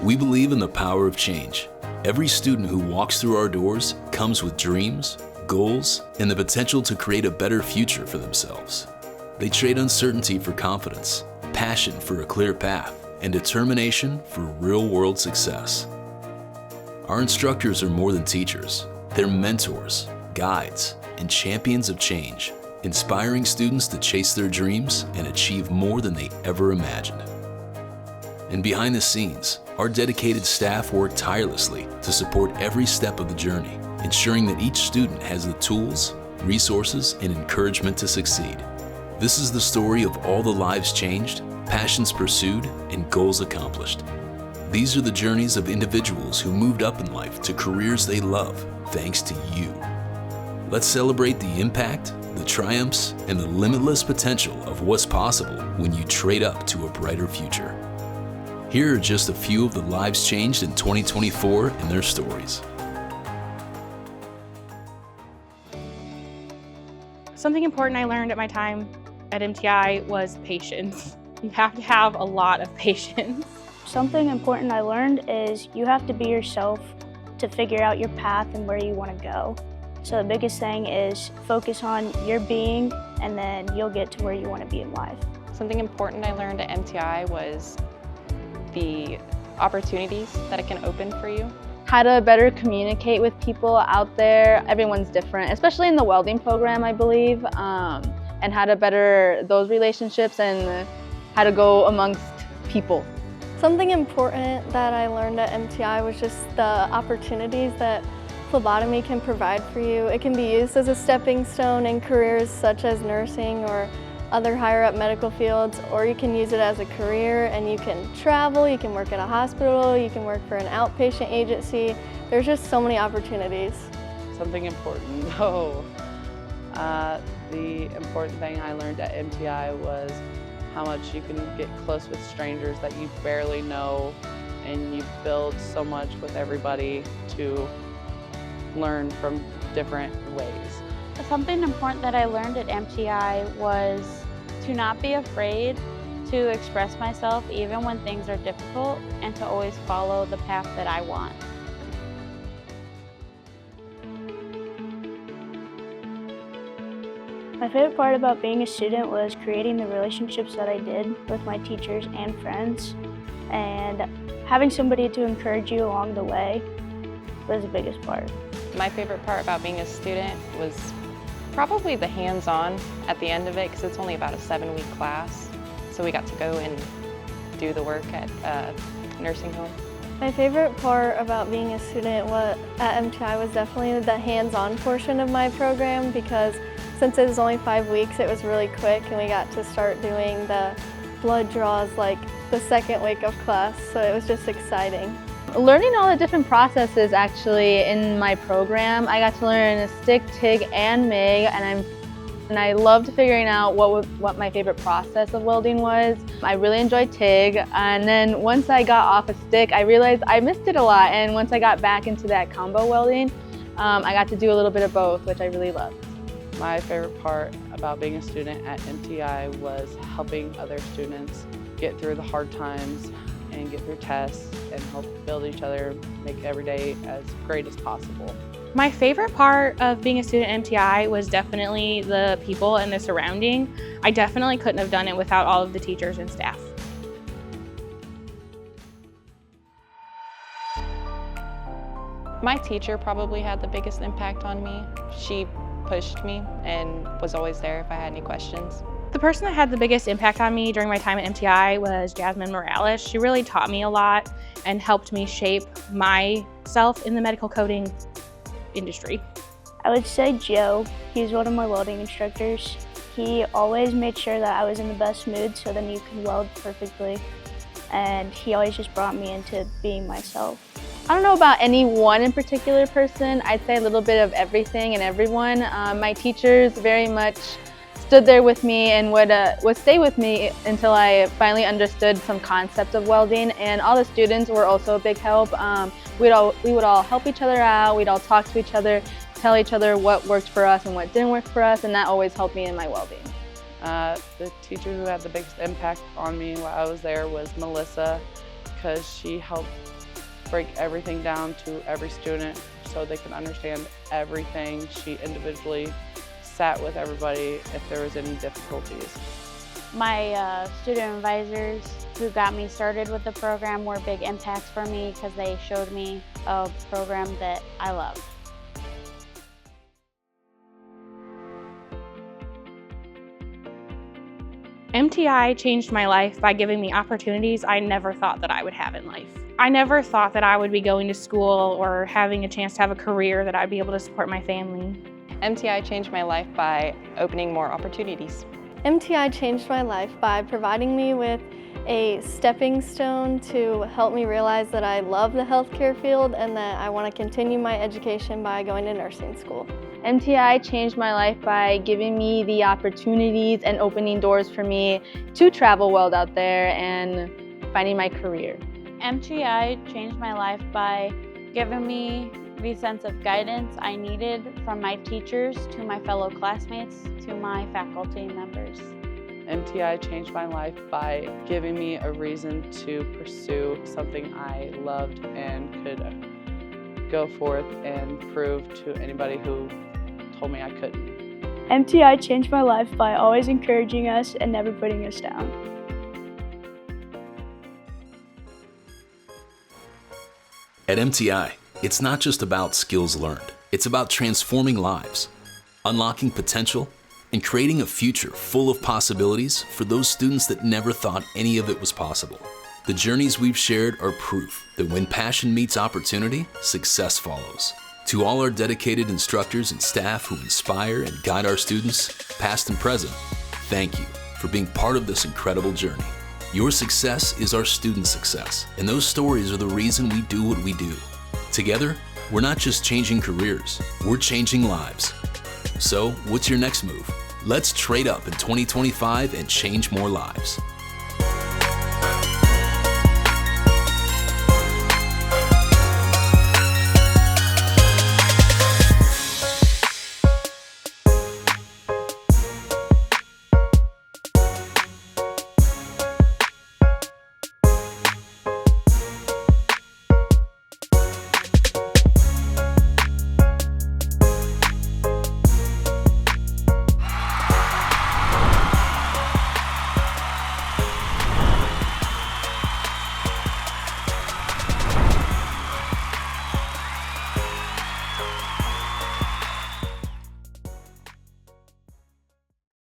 We believe in the power of change. Every student who walks through our doors comes with dreams, goals, and the potential to create a better future for themselves. They trade uncertainty for confidence, passion for a clear path, and determination for real-world success. Our instructors are more than teachers. They're mentors, guides, and champions of change, inspiring students to chase their dreams and achieve more than they ever imagined. And behind the scenes, our dedicated staff work tirelessly to support every step of the journey, ensuring that each student has the tools, resources, and encouragement to succeed. This is the story of all the lives changed, passions pursued, and goals accomplished. These are the journeys of individuals who moved up in life to careers they love, thanks to you. Let's celebrate the impact, the triumphs, and the limitless potential of what's possible when you trade up to a brighter future. Here are just a few of the lives changed in 2024 and their stories. Something important I learned at my time at MTI was patience. You have to have a lot of patience. Something important I learned is you have to be yourself to figure out your path and where you want to go. So the biggest thing is focus on your being, and then you'll get to where you want to be in life. Something important I learned at MTI was the opportunities that it can open for you. How to better communicate with people out there. Everyone's different, especially in the welding program, I believe, and how to better those relationships and how to go amongst people. Something important that I learned at MTI was just the opportunities that phlebotomy can provide for you. It can be used as a stepping stone in careers such as nursing or other higher up medical fields, or you can use it as a career and you can travel, you can work at a hospital, you can work for an outpatient agency. There's just so many opportunities. Something important, the important thing I learned at MTI was how much you can get close with strangers that you barely know, and you build so much with everybody to learn from different ways. Something important that I learned at MTI was to not be afraid to express myself even when things are difficult, and to always follow the path that I want. My favorite part about being a student was creating the relationships that I did with my teachers and friends, and having somebody to encourage you along the way was the biggest part. My favorite part about being a student was probably the hands-on at the end of it, because it's only about a 7-week class. So we got to go and do the work at a nursing home. My favorite part about being a student at MTI was definitely the hands-on portion of my program, because since it was only 5 weeks, it was really quick, and we got to start doing the blood draws like the second week of class, so it was just exciting. Learning all the different processes actually in my program, I got to learn stick, TIG, and MIG, and I loved figuring out what my favorite process of welding was. I really enjoyed TIG, and then once I got off a stick, I realized I missed it a lot, and once I got back into that combo welding, I got to do a little bit of both, which I really loved. My favorite part about being a student at MTI was helping other students get through the hard times and get through tests and help build each other, make every day as great as possible. My favorite part of being a student at MTI was definitely the people and the surrounding. I definitely couldn't have done it without all of the teachers and staff. My teacher probably had the biggest impact on me. She pushed me and was always there if I had any questions. The person that had the biggest impact on me during my time at MTI was Jasmine Morales. She really taught me a lot and helped me shape myself in the medical coding industry. I would say Joe. He's one of my welding instructors. He always made sure that I was in the best mood so then you could weld perfectly. And he always just brought me into being myself. I don't know about any one in particular person. I'd say a little bit of everything and everyone. My teachers very much stood there with me and would stay with me until I finally understood some concept of welding, and all the students were also a big help. We would all help each other out, we'd all talk to each other, tell each other what worked for us and what didn't work for us, and that always helped me in my welding. The teacher who had the biggest impact on me while I was there was Melissa. because she helped break everything down to every student so they can understand everything. She individually sat with everybody if there was any difficulties. My student advisors who got me started with the program were big impacts for me because they showed me a program that I love. MTI changed my life by giving me opportunities I never thought that I would have in life. I never thought that I would be going to school or having a chance to have a career that I'd be able to support my family. MTI changed my life by opening more opportunities. MTI changed my life by providing me with a stepping stone to help me realize that I love the healthcare field and that I want to continue my education by going to nursing school. MTI changed my life by giving me the opportunities and opening doors for me to travel world out there and finding my career. MTI changed my life by giving me the sense of guidance I needed from my teachers to my fellow classmates to my faculty members. MTI changed my life by giving me a reason to pursue something I loved and could go forth and prove to anybody who told me I couldn't. MTI changed my life by always encouraging us and never putting us down. At MTI, it's not just about skills learned. It's about transforming lives, unlocking potential, and creating a future full of possibilities for those students that never thought any of it was possible. The journeys we've shared are proof that when passion meets opportunity, success follows. To all our dedicated instructors and staff who inspire and guide our students, past and present, thank you for being part of this incredible journey. Your success is our student success, and those stories are the reason we do what we do. Together, we're not just changing careers, we're changing lives. So, what's your next move? Let's trade up in 2025 and change more lives.